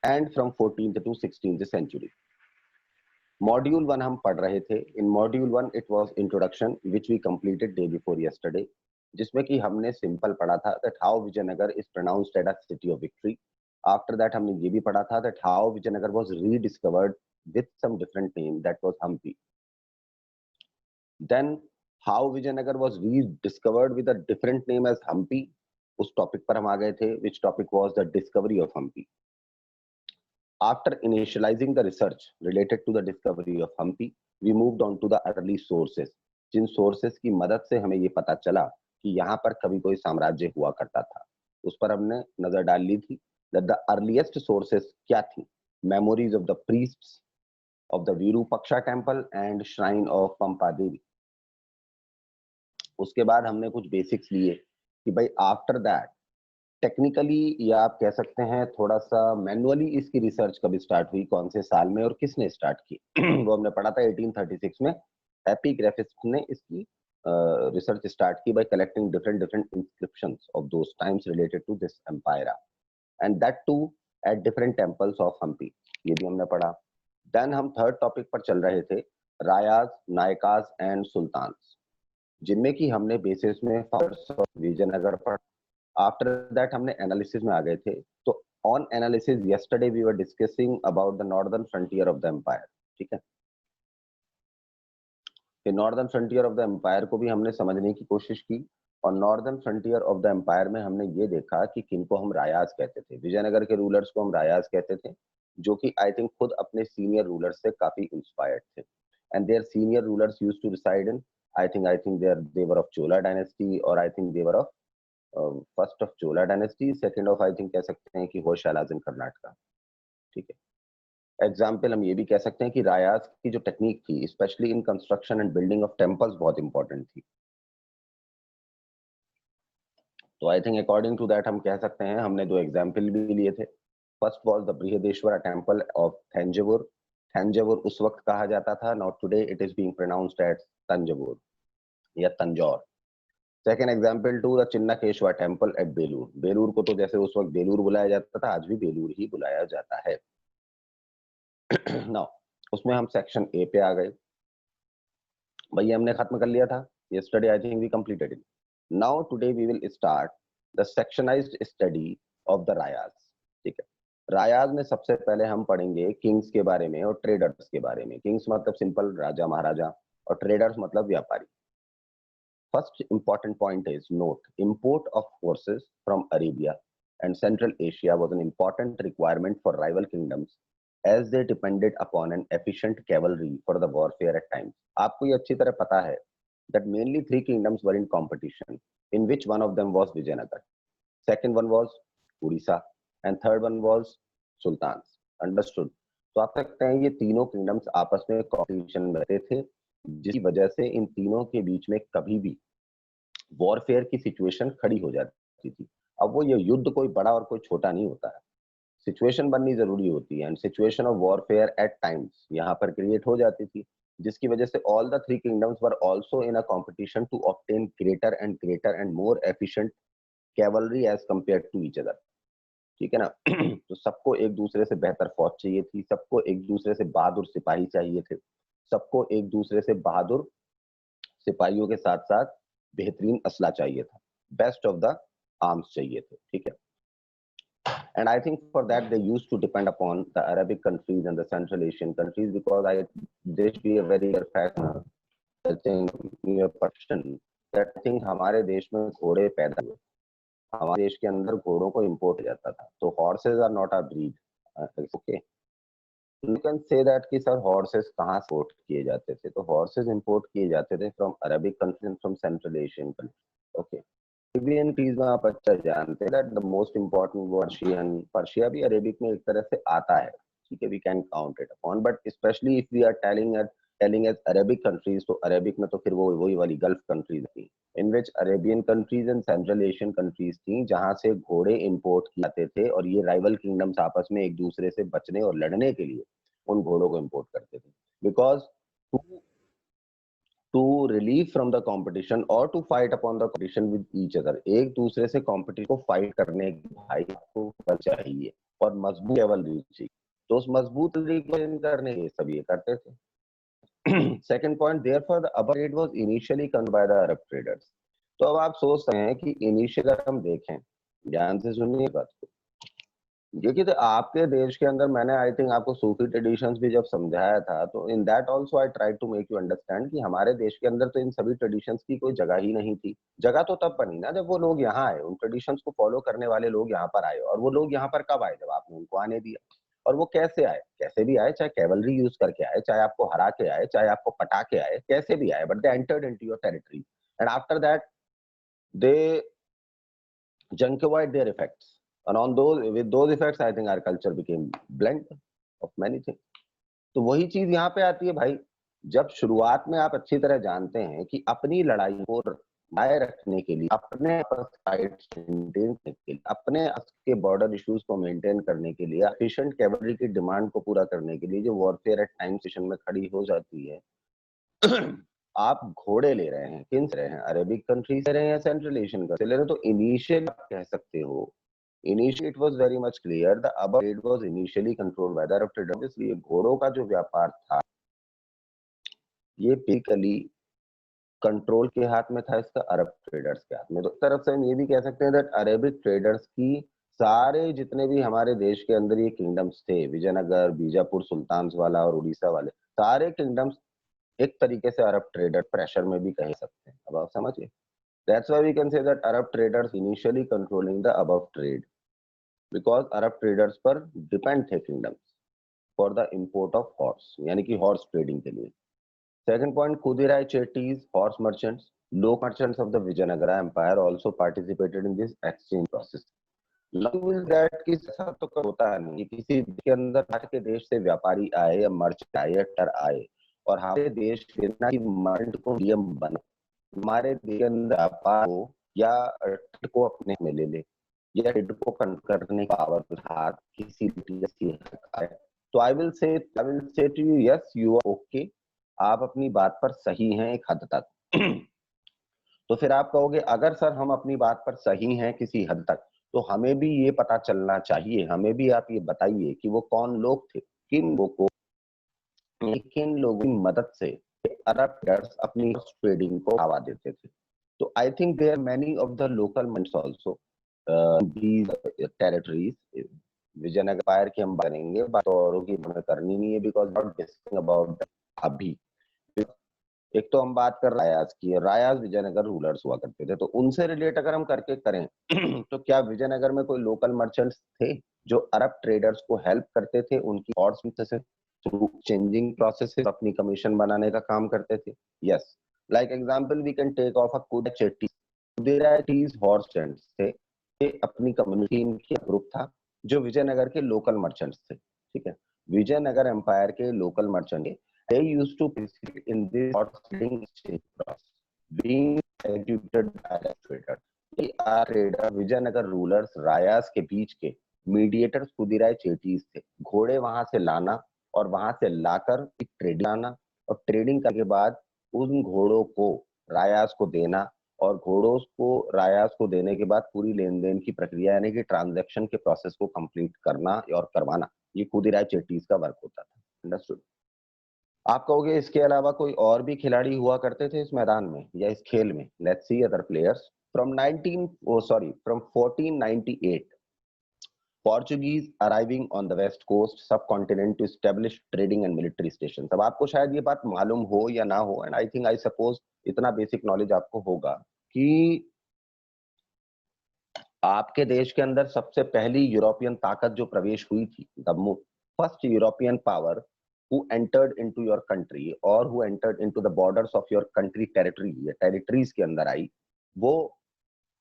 and from 14th to 16th century. Module 1 हम पढ़ रहे थे. In module 1 it was introduction which we completed day before yesterday, जिसमें कि हमने सिंपल पढ़ा था that how Vijayanagar is pronounced as a city of victory. After that हमने ये भी पढ़ा था that how Vijayanagar was rediscovered with some different name that was Hampi. Then how Vijayanagar was rediscovered with a different name as Hampi. उस topic पर हम आ गए थे which topic was the discovery of Hampi. After initializing the research related to the discovery of Hampi, we moved on to the early sources. जिन sources की मदद से हमें ये पता चला कि यहाँ पर कभी कोई साम्राज्य हुआ करता था, उस पर हमने नजर डाल ली थी. That the earliest sources क्या थी? Memories of the priests of the Virupaksha temple and shrine of Pampa Devi. उसके बाद हमने कुछ बेसिक्स लिए कि भाई आफ्टर दैट टेक्निकली या आप कह सकते हैं थोड़ा सा मैनुअली इसकी रिसर्च कभी स्टार्ट हुई, कौन से साल में और किसने स्टार्ट की. वो हमने पढ़ा था 1836 में एपिग्राफिस्ट ने इसकी रिसर्च स्टार्ट की by collecting different inscriptions of those times related to this empire and that too at different temples of Hampi. ये भी हमने पढ़ा. देन हम थर्ड टॉपिक पर चल रहे थे रायाज, नायकाज एंड सुल्तान्स, जिनमें कि हमने बेसिस में विजयनगर पढ़ा. आफ्टर दैट हमने एनालिसिस में आ गए थे. तो on analysis yesterday we were discussing about the northern frontier of the empire. ठीक है, northern frontier of the empire को भी हमने समझने की कोशिश की. और northern frontier of the empire में हमने ये देखा कि किनको हम रायाज कहते थे. विजयनगर के रूलर्स को हम रायाज कहते थे, जो कि आई थिंक खुद अपने सीनियर रूलर्स से काफी इंस्पायर्ड थे. And their senior rulers used to reside in I think they were of Chola dynasty, और I think they were of first of Chola dynasty, second of I think कह सकते हैं कि होयसालाज इन कर्नाटका. ठीक है, एग्जाम्पल हम ये भी कह सकते हैं कि रायाज की जो टेक्निक थी specially in construction and building of temples बहुत इंपॉर्टेंट थी. तो I think according to that हम कह सकते हैं, हमने दो एग्जाम्पल भी लिए थे. First was the Brihadeshwara temple of Thanjavur. Thanjavur उस वक्त कहा जाता था, not today it is being pronounced as Tanjavur या Tanjore. Second example to the Chennakeshava temple at Belur. Belur को तो जैसे उस वक्त बेलूर बुलाया जाता था, आज भी बेलूर ही बुलाया जाता है. नाउ उसमें हम सेक्शन ए पे आ गए. भाई हमने खत्म कर लिया था yesterday, I think we completed it. Now today we will start the sectionized study of the रायाज. ठीक है, रायाज में सबसे पहले हम पढ़ेंगे किंग्स के बारे में और ट्रेडर्स के बारे में. किंग्स मतलब सिंपल राजा महाराजा, और ट्रेडर्स मतलब व्यापारी. First important point is note, import of forces from Arabia and Central Asia was an important requirement for rival kingdoms as they depended upon an efficient cavalry for the warfare at times. आपको ये अच्छी तरह पता है that mainly three kingdoms were in competition, in which one of them was Vijayanagar, second one was Odisha, and third one was Sultans. Understood? तो आप सकते हैं ये तीनों किंगडम्स आपस में कॉम्पिटिशन में रहते थे, जिसकी वजह से इन तीनों के बीच में कभी भी वॉरफेयर की सिचुएशन खड़ी हो जाती थी. अब वो ये युद्ध कोई बड़ा और कोई छोटा नहीं होता है, सिचुएशन बननी जरूरी होती है. And situation of warfare at times यहाँ पर क्रिएट हो जाती थी, जिसकी वजह से all the three kingdoms were also in a competition to obtain greater and more efficient cavalry as compared to each other. ठीक है ना. तो सबको एक दूसरे से बेहतर फौज चाहिए थी, सबको एक दूसरे से बहादुर सिपाही चाहिए थे, सबको एक दूसरे से बहादुर सिपाहियों के साथ साथ बेहतरीन असला चाहिए था, बेस्ट ऑफ द आर्म्स चाहिए थे. ठीक है. And I think for that they used to depend upon the Arabic countries and the Central Asian countries, because this be a very clear fact, I think your question that I think हमारे देश में घोड़े पैदा हुए, हमारे देश के अंदर घोड़ों को इंपोर्ट जाता था. तो horses are not a breed. Okay. You can say that कि सर horses कहाँ से import किए जाते थे? तो horses import किए जाते थे from Arabic countries and from Central Asian countries. Okay. Arabian countries में आप अच्छा जानते हैं that the most important Persian, Persia भी अरेबिक में एक तरह से आता है. ठीक है, we can count it upon, but especially if we are telling as Arabic countries, तो अरेबिक में तो फिर वो वही वाली गल्फ कंट्रीज थी, in which Arabian countries and Central Asian countries थी, जहां से घोड़े इंपोर्ट किए जाते थे, और ये राइवल किंगडम्स आपस में एक दूसरे से बचने और लड़ने के लिए उन घोड़ों को इंपोर्ट करते थे. Because to relieve from the competition और to fight upon the competition with each other, एक दूसरे से कंपटीशन को फाइट करने की भाई को चाहिए. और मजबूत कैवलरी चाहिए, तो उस मजबूत कैवलरी को train करने के लिए सब ये करते थे। Second point, therefore the above trade was initially controlled by the Arab traders. तो अब आप सोच रहे हैं कि इनिशियल अगर हम देखें, ध्यान से सुनिए बात को, देखिए तो आपके देश के अंदर मैंने आई थिंक आपको सूफी ट्रेडिशंस भी जब समझाया था, तो in that also I try to make you understand कि हमारे देश के अंदर तो इन सभी ट्रेडिशंस की कोई जगह ही नहीं थी। जगह तो तब बनी ना जब वो लोग यहाँ आए, उन ट्रेडिशंस को फॉलो करने वाले लोग यहाँ पर आए, और वो लोग यहाँ पर कब आए? जब आपने उनको आने दिया। और वो कैसे आए? कैसे भी आए, चाहे कैवलरी यूज करके आए, चाहे आपको हरा के आए, चाहे आपको पटा के आए, कैसे भी आए, but they entered into your territory and after that they junkified their effects, and on those with those effects I think our culture became blend of many things. तो वही चीज यहाँ पे आती है भाई, जब शुरुआत में आप अच्छी तरह जानते हैं कि अपनी लड़ाई को बनाए रखने के लिए, अपने मेंटेन करने के लिए, अपने के बॉर्डर इश्यूज को मेंटेन करने के लिए, एफिशिएंट कैवलरी की डिमांड को पूरा करने के लिए जो वॉरफेयर एट टाइम स्टेशन में खड़ी हो जाती है, आप घोड़े ले रहे हैं, किन से रहे हैं? अरेबिक कंट्री से ले रहे हैं या सेंट्रल एशियन कंट्री से ले रहे हैं? तो इनिशियल आप कह सकते हो, initially it was very much clear the above trade was initially controlled by the Arab traders. इसलिए घोड़ों का जो व्यापार था, ये बेसिकली कंट्रोल के हाथ में था, इसका अरब ट्रेडर्स के हाथ में। तो एक तरफ से हम ये भी कह सकते हैं दैट अरेबिक ट्रेडर्स की सारे जितने भी हमारे देश के अंदर ये किंगडम्स थे, विजयनगर, बीजापुर, सुल्तान्स वाला और उड़ीसा वाले, सारे किंगडम्स एक तरीके से अरब ट्रेडर प्रेशर में भी कह सकते हैं। अब आप समझिए, that's why we can say that Arab traders initially controlling the above trade, because Arab traders पर डिपेंड थे kingdoms for the import of horse, यानी कि हॉर्स ट्रेडिंग के लिए। Second point, Kudirai Chettis, horse merchants, local merchants of the Vijayanagara empire also participated in this exchange process. That की ऐसा तो होता नहीं कि किसी के अंदर बाहर के देश से व्यापारी आए या मर्चेंट आए या टर आए और हमारे देश के ना कि मर्चेंट को नियम बना, हमारे देश के अंदर व्यापार को या ट्रेड को अपने में ले ले, या ट्रेड को कंट्रोल करने का पावर हाथ किसी देश की है। तो I will say to you, yes you are okay, आप अपनी बात पर सही हैं एक हद तक। तो फिर आप कहोगे अगर सर हम अपनी बात पर सही हैं किसी हद तक, तो हमें भी ये पता चलना चाहिए, हमें भी आप ये बताइए कि वो कौन लोग थे, किन लोगों को, किन लोगों की मदद से अरब ट्रेडर्स अपनी ट्रेडिंग को बढ़ावा देते थे। तो I think there many of the local minds also these territories. Vijayanagar empire की हम बात करेंगे, बात औरों की हमें करनी नहीं है, बिकॉज नॉट डिस्कसिंग अबाउट अभी। एक तो हम बात कर रायाज की, रायाज विजयनगर रूलर्स हुआ करते थे, तो उनसे रिलेट अगर हम करके करें तो क्या विजयनगर में कोई लोकल मर्चेंट्स थे जो अरब ट्रेडर्स को हेल्प करते थे उनकी हॉर्स से थ्रू चेंजिंग प्रोसेस अपनी कमीशन बनाने का काम करते थे? Yes, like example we can take of a Kudirachettis horse traders थे, ये अपनी कम्युनिटी, इनकी ग्रुप था जो विजयनगर के लोकल मर्चेंट्स थे, ठीक है। विजयनगर एम्पायर के local merchant, they used to participate in this horse trading exchange process, being executed by the trader. ये ट्रेडर विजयनगर रूलर्स रायास के बीच के मीडिएटर्स खुदिराय चेटीज थे। घोड़े वहां से लाना और वहां से लाकर एक ट्रेडिंग आना, और ट्रेडिंग करने के बाद उन घोड़ों को रायास को देना, और घोड़ों को रायास को देने के बाद पूरी लेन देन की प्रक्रिया यानी कि ट्रांजैक्शन के प्रोसेस को कंप्लीट करना और करवाना, ये खुदिराय चेटीज का वर्क होता था। अंडरस्टूड? आप कहोगे इसके अलावा कोई और भी खिलाड़ी हुआ करते थे इस मैदान में या इस खेल में? Let's see other players. From 1498 Portuguese arriving on the west coast subcontinent to establish trading and military stations। अब आपको शायद ये बात मालूम हो या ना हो, and I think I suppose इतना बेसिक नॉलेज आपको होगा कि आपके देश के अंदर सबसे पहली यूरोपियन ताकत जो प्रवेश हुई थी, the first European power who entered into your country or who entered into the borders of your country territory या territories के अंदर आई, वो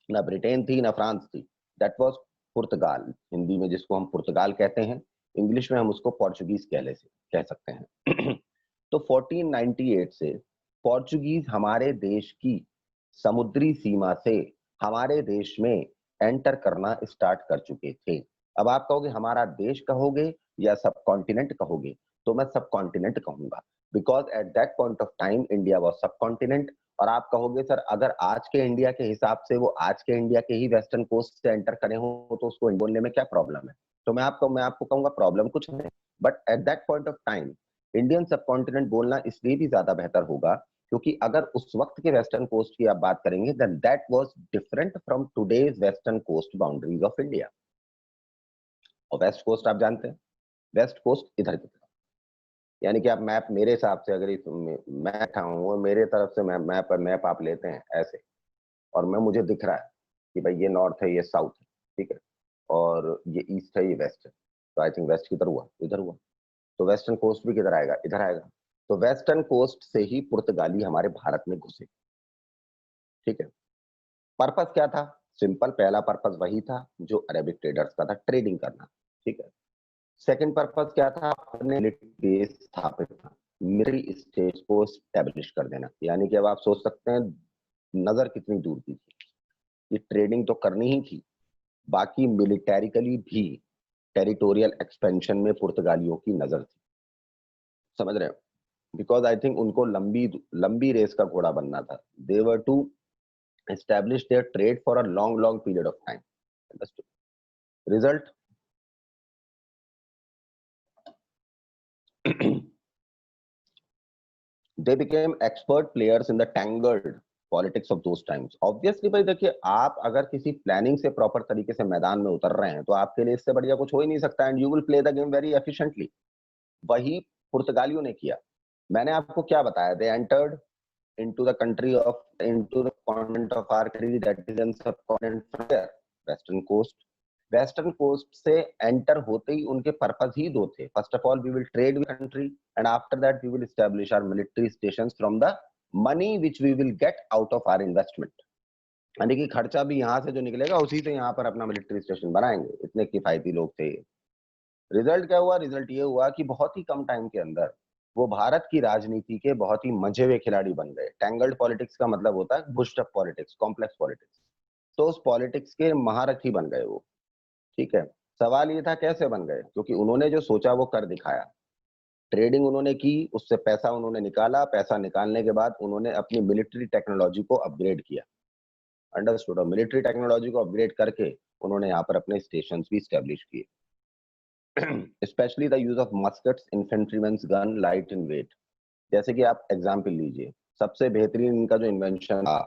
ना ब्रिटेन थी ना फ्रांस थी, दैट वाज पुर्तगाल। हिंदी में जिसको हम पुर्तगाल कहते हैं, इंग्लिश में हम उसको पोर्चुगीज कह सकते हैं। तो 1498 से पोर्चुगीज हमारे देश की समुद्री सीमा से हमारे देश में एंटर करना स्टार्ट कर चुके थे। अब आप कहोगे हमारा देश कहोगे या सब कॉन्टिनेंट कहोगे? तो मैं सब कॉन्टिनेंट कहूंगा, because at that point of time India was सब कॉन्टिनेंट। और आप कहोगे सर अगर आज के इंडिया के हिसाब से वो आज के इंडिया के ही वेस्टर्न कोस्ट से एंटर करे हो तो उसको बोलने में क्या प्रॉब्लम है? तो मैं आपको कहूंगा प्रॉब्लम कुछ नहीं, but at that point of time Indian subcontinent बोलना इसलिए भी ज्यादा बेहतर होगा क्योंकि अगर उस वक्त के वेस्टर्न कोस्ट की आप बात करेंगे then that was different from today's western coast boundaries of India. और वेस्ट कोस्ट आप जानते हैं, वेस्ट कोस्ट इधर की तरफ, यानी कि आप मैप मेरे हिसाब से अगर मैं बैठा हूँ मेरे तरफ से मैप आप लेते हैं ऐसे, और मैं मुझे दिख रहा है कि भाई ये नॉर्थ है ये साउथ है, ठीक है, और ये ईस्ट है ये वेस्ट है, तो आई थिंक वेस्ट किधर हुआ, इधर हुआ, तो वेस्टर्न कोस्ट भी किधर आएगा, इधर आएगा। तो वेस्टर्न कोस्ट से ही पुर्तगाली हमारे भारत में घुसे, ठीक है। पर्पस क्या था, सिंपल, पहला पर्पस वही था जो अरेबिक ट्रेडर्स का था, ट्रेडिंग करना, ठीक है। सेकंड पर्पस क्या था, अपने मिलिट्री बेस स्थापित था, मिलिट्री स्टेट को स्टैब्लिश कर देना, यानी कि अब आप सोच सकते हैं नजर कितनी दूर की थी, ये ट्रेडिंग तो करनी ही थी, बाकी मिलिटरिकली भी टेरिटोरियल एक्सपेंशन में पुर्तगालियों की नजर थी, समझ रहे हो, बिकॉज आई थिंक उनको लंबी लंबी रेस का घोड़ा बनना था, they were to establish their trade for a long long period of time. Result they became expert players in the tangled politics of those times। obviously भाई देखिए, आप अगर किसी प्लानिंग से प्रॉपर तरीके से मैदान में उतर रहे हैं तो आपके लिए इससे बढ़िया कुछ हो ही नहीं सकता, and you will play the game very efficiently. वही पुर्तगालियों ने किया। मैंने आपको क्या बताया, they entered into the country of into the continent of our country that is in subcontinent from there, western coast। Western coast से एंटर होते ही उनके पर्पस ही दो थे, first of all we will trade with country and after that we will establish our military stations from the money which we will get out of our investment, यानी कि खर्चा भी यहाँ से जो निकलेगा उसी से यहाँ पर अपना मिलिट्री स्टेशन बनाएंगे, इतने किफायती लोग थे। रिजल्ट क्या हुआ, रिजल्ट ये हुआ कि बहुत ही कम टाइम के अंदर वो भारत की राजनीति के बहुत ही मंझे हुए खिलाड़ी बन गए। टैंगल्ड पॉलिटिक्स का मतलब होता है बुश्ड अप पॉलिटिक्स, कॉम्प्लेक्स पॉलिटिक्स, तो उस पॉलिटिक्स के महारथी बन गए वो, ठीक है। सवाल ये था कैसे बन गए, क्योंकि उन्होंने जो सोचा वो कर दिखाया, ट्रेडिंग उन्होंने की, उससे पैसा उन्होंने निकाला, पैसा निकालने के बाद उन्होंने अपनी मिलिट्री टेक्नोलॉजी को अपग्रेड किया, अंडरस्टूड, और मिलिट्री टेक्नोलॉजी को अपग्रेड करके उन्होंने यहाँ पर अपने स्टेशन भी स्टैब्लिश किए, specially the use of muskets, infantrymen's gun, light in weight. जैसे कि आप एग्जाम्पल लीजिए, सबसे बेहतरीन इनका जो इन्वेंशन था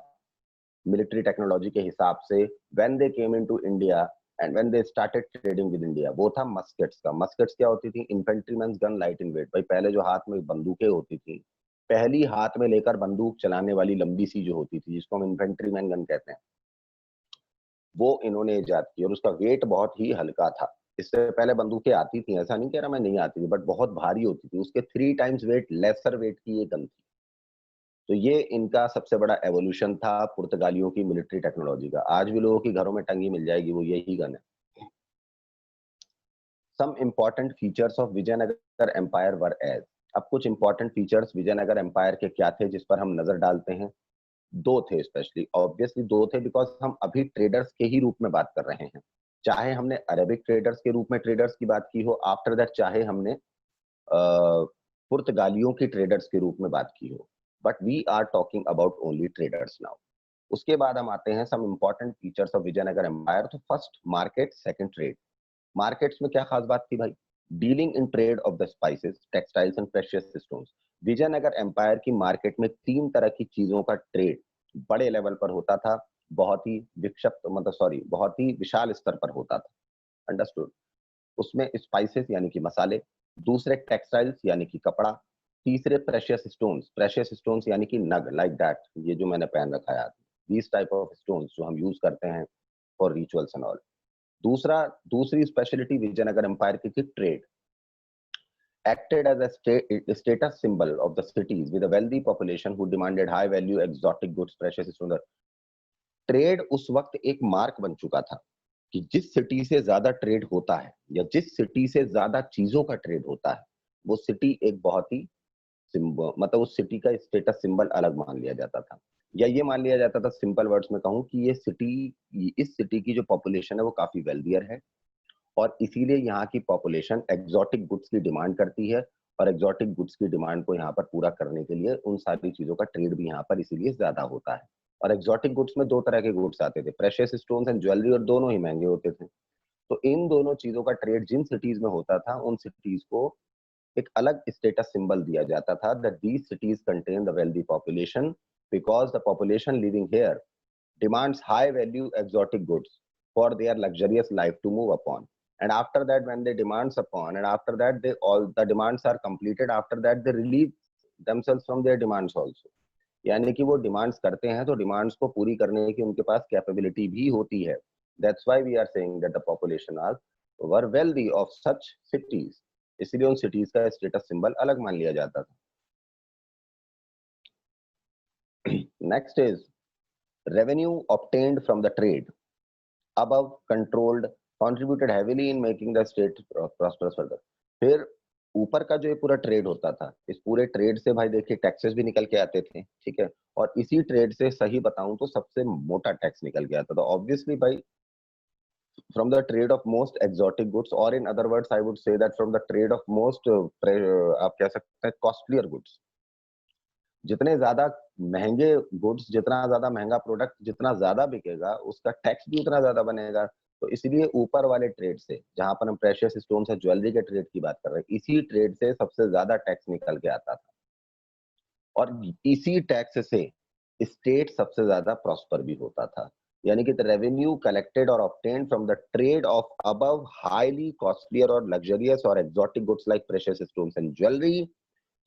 मिलिट्री टेक्नोलॉजी के हिसाब से, when they came into India and when they started trading with India, वो था मस्कट्स का। मस्कट्स क्या होती थी, इन्फेंट्रीमेंस गन, लाइट इन वेट। भाई पहले जो हाथ में बंदूकें होती थी, पहली हाथ में लेकर बंदूक चलाने वाली लंबी सी जो होती थी जिसको हम इन्फेंट्रीमैन गन कहते हैं, वो इन्होंने इजाद की, और उसका वेट बहुत ही हल्का था। इससे पहले बंदूकें आती थी, ऐसा नहीं कह रहा मैं नहीं आती थी, बट बहुत भारी होती थी, उसके 3 टाइम्स वेट, लेसर वेट की ये गन थी। तो ये इनका सबसे बड़ा एवोल्यूशन था पुर्तगालियों की मिलिट्री टेक्नोलॉजी का। आज भी लोगों की घरों में टंगी मिल जाएगी, वो यही गन है। Some important features of Vijayanagar empire were age. अब कुछ इंपॉर्टेंट फीचर्स विजयनगर एम्पायर के क्या थे जिस पर हम नजर डालते हैं, दो थे स्पेशली, ऑब्वियसली दो थे, बिकॉज हम अभी ट्रेडर्स के ही रूप में बात कर रहे हैं, चाहे हमने अरेबिक ट्रेडर्स के रूप में ट्रेडर्स की बात की हो, आफ्टर दैट चाहे हमने पुर्तगालियों की ट्रेडर्स के रूप में बात की हो, but we are talking about only traders now. उसके बाद हम आते हैं some important features of Vijayanagar empire. तो first market, second trade. Markets में क्या खास बात थी भाई, dealing in trade of the spices, textiles and precious stones. Vijayanagar empire की मार्केट में 3 तरह की चीजों का ट्रेड बड़े लेवल पर होता था, बहुत ही विक्षिप्त, मतलब सॉरी, बहुत ही विशाल स्तर पर होता था, अंडरस्टूड। उसमें स्पाइसेस यानी कि मसाले, दूसरे टेक्सटाइल्स यानी कि कपड़ा, तीसरे प्रेशियस स्टोन्स यानी कि नग, लाइक दैट, ये जो मैंने पहन रखा है, दीस टाइप ऑफ स्टोन्स जो हम यूज करते हैं फॉर रिचुअल्स एंड ऑल। दूसरी स्पेशलिटी विजयनगर एम्पायर की थी trade, acted as a status symbol of the cities with a wealthy population who demanded high value exotic goods, precious stones। Trade उस वक्त एक मार्क बन चुका था कि जिस सिटी से ज्यादा ट्रेड होता है या जिस सिटी से ज्यादा चीजों का ट्रेड होता है, वो सिटी एक बहुत ही मतलब उस सिटी का स्टेटस सिंबल अलग मान लिया जाता था, या ये मान लिया जाता था, सिंपल वर्ड्स में कहूं, कि इस सिटी की जो पॉपुलेशन है वो काफी वेल्दियर है, और इसीलिए यहाँ की पॉपुलेशन एग्जॉटिक गुड्स की डिमांड करती है, और एग्जॉटिक गुड्स की डिमांड को यहाँ पर पूरा करने के लिए उन सारी चीजों का ट्रेड भी यहाँ पर इसीलिए ज्यादा होता है। और एग्जॉटिक गुड्स में 2 तरह के गुड्स आते थे, प्रेशियस स्टोन्स एंड ज्वेलरी, और दोनों ही महंगे होते थे। तो इन दोनों चीजों का ट्रेड जिन सिटीज में होता था उन सिटीज को एक अलग स्टेटस सिंबल दिया जाता था that these cities contain the wealthy population because the population living here demands high value exotic goods for their luxurious life to move upon, and after that when they demands upon, and after that they all the demands are completed, after that they relieve themselves from their demands also. यानी कि वो demands करते हैं तो demands को पूरी करने की उनके पास कैपेबिलिटी भी होती है. That's why we are saying that the population are were wealthy of such cities. इसलिए उन सिटीज का स्टेटस सिंबल अलग मान लिया जाता था. Next is revenue obtained from the trade above controlled contributed heavily in making the state prosperous further. फिर ऊपर का जो ये पूरा ट्रेड होता था, इस पूरे ट्रेड से भाई देखिए टैक्सेस भी निकल के आते थे, ठीक है, और इसी ट्रेड से सही बताऊं तो सबसे मोटा टैक्स निकल के आता था. ऑब्वियसली भाई from the trade of most exotic goods, or in other words I would say that from the trade of most आप कह सकते हैं costlier goods. जितने ज्यादा महंगे गुड्स, जितना ज्यादा महंगा प्रोडक्ट जितना ज्यादा बिकेगा उसका टैक्स भी उतना ज्यादा बनेगा. तो इसलिए ऊपर वाले ट्रेड से, जहां पर हम प्रेशियस स्टोन से ज्वेलरी के ट्रेड की बात कर रहे हैं, इसी ट्रेड से सबसे ज्यादा टैक्स निकल के आता था और इसी टैक्स से स्टेट सबसे ज्यादा प्रॉस्पर भी होता था. यानी कि द रेवेन्यू कलेक्टेड और obtained from the trade off above highly costlier और लग्जरियस और exotic goods like precious stones and jewellery,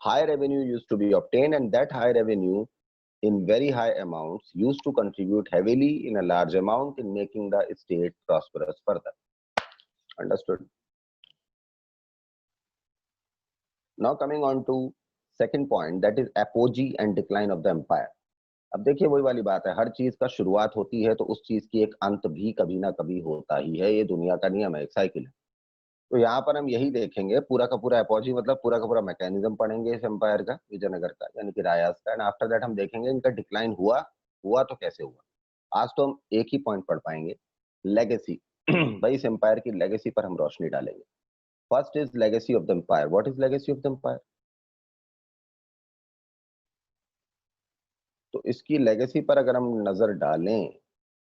high revenue used to be obtained, and that high revenue in very high amounts used to contribute heavily in a large amount in making the state prosperous further. Understood? Now coming on to second point, that is apogee and decline of the empire. अब देखिए वही वाली बात है, हर चीज का शुरुआत होती है तो उस चीज की एक अंत भी कभी ना कभी होता ही है. ये दुनिया का नियम है, एक साइकिल है. तो यहाँ पर हम यही देखेंगे, पूरा का पूरा एपोजी मतलब पूरा का पूरा मैकेनिज्म पढ़ेंगे इस एम्पायर का, विजयनगर का यानी कि रायास का. एंड आफ्टर दैट हम देखेंगे इनका डिक्लाइन हुआ तो कैसे हुआ. आज तो हम एक ही पॉइंट पढ़ पाएंगे, लेगेसी. भाई इस एम्पायर की लेगेसी पर हम रोशनी डालेंगे. First is legacy of the empire. What is legacy of the empire? तो इसकी लेगेसी पर अगर हम नजर डालें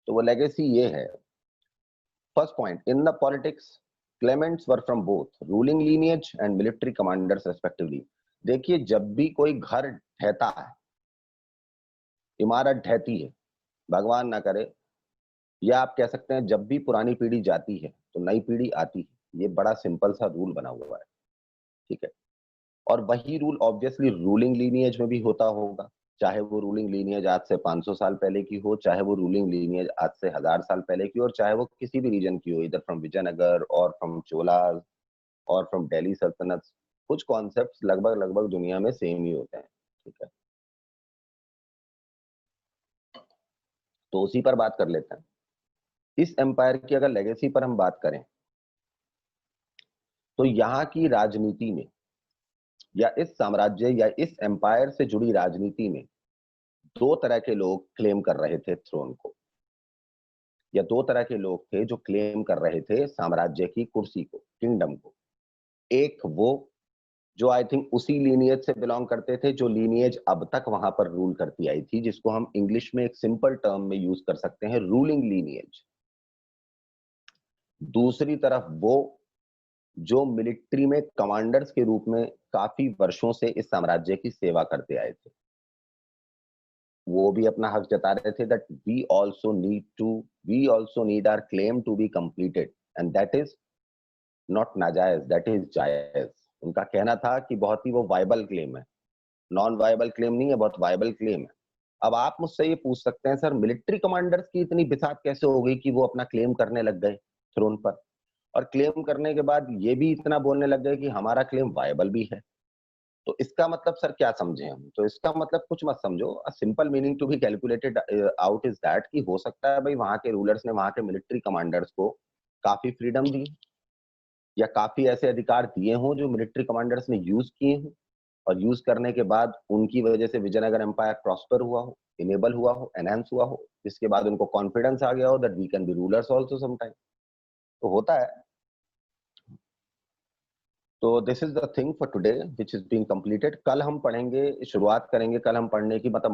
तो वो लेगेसी ये है. First point, in the politics Clements were from both ruling lineage and military commanders respectively. देखिए जब भी कोई घर ढहता है, इमारत ढहती है, भगवान ना करे, या आप कह सकते हैं जब भी पुरानी पीढ़ी जाती है तो नई पीढ़ी आती है. ये बड़ा सिंपल सा रूल बना हुआ है, ठीक है. और वही रूल ऑब्वियसली रूलिंग लीनिएज में भी होता होगा, चाहे वो रूलिंग लीनिएज आज से 500 साल पहले की हो, चाहे वो रूलिंग लीनिएज आज से 1000 साल पहले की हो, और चाहे वो किसी भी रीजन की हो, इधर फ्रॉम विजयनगर और फ्रॉम चोलास और फ्रॉम दिल्ली सल्तनत. कुछ कॉन्सेप्ट्स लगभग लगभग दुनिया में सेम ही होते हैं, ठीक है. तो उसी पर बात कर लेते हैं. इस एम्पायर की अगर लेगेसी पर हम बात करें तो यहाँ की राजनीति में या इस साम्राज्य या इस एम्पायर से जुड़ी राजनीति में दो तरह के लोग क्लेम कर रहे थे थ्रोन को, या दो तरह के लोग थे जो क्लेम कर रहे थे साम्राज्य की कुर्सी को, किंगडम को. एक वो जो आई थिंक उसी लीनियज से बिलोंग करते थे जो लीनियज अब तक वहां पर रूल करती आई थी, जिसको हम इंग्लिश में एक सिंपल टर्म में यूज कर सकते हैं, रूलिंग लीनियज. दूसरी तरफ वो जो मिलिट्री में कमांडर्स के रूप में काफी वर्षों से इस साम्राज्य की सेवा करते आए थे. वो भी अपना हक जता रहे थे that we also need our claim to be completed, and that is not नाजायज, दैट इज जायज. उनका कहना था कि बहुत ही वो वाइबल क्लेम है, नॉन वाइबल क्लेम नहीं है, बहुत वाइबल क्लेम है. अब आप मुझसे ये पूछ सकते हैं सर मिलिट्री कमांडर्स की इतनी बिसात कैसे हो गई कि वो अपना क्लेम करने लग गए थ्रोन पर, और क्लेम करने के बाद ये भी इतना बोलने लग गए कि हमारा क्लेम वायबल भी है. तो इसका मतलब सर क्या समझे हम? तो इसका मतलब कुछ मत समझो. A simple meaning to be calculated out is that कि हो सकता है भाई वहां के रूलर्स ने वहां के मिलिट्री कमांडर्स को काफी फ्रीडम दी, या काफी ऐसे अधिकार दिए हों जो मिलिट्री कमांडर्स ने यूज किए हों, और यूज करने के बाद उनकी वजह से विजयनगर एम्पायर प्रॉस्पर हुआ हो, इनेबल हुआ हो, एनहांस हुआ हो, जिसके बाद उनको कॉन्फिडेंस आ गया हो that we can be rulers also sometime. तो होता है. तो this is the thing for today which is being completed. कल हम पढ़ेंगे, शुरुआत करेंगे कल हम पढ़ने की, मतलब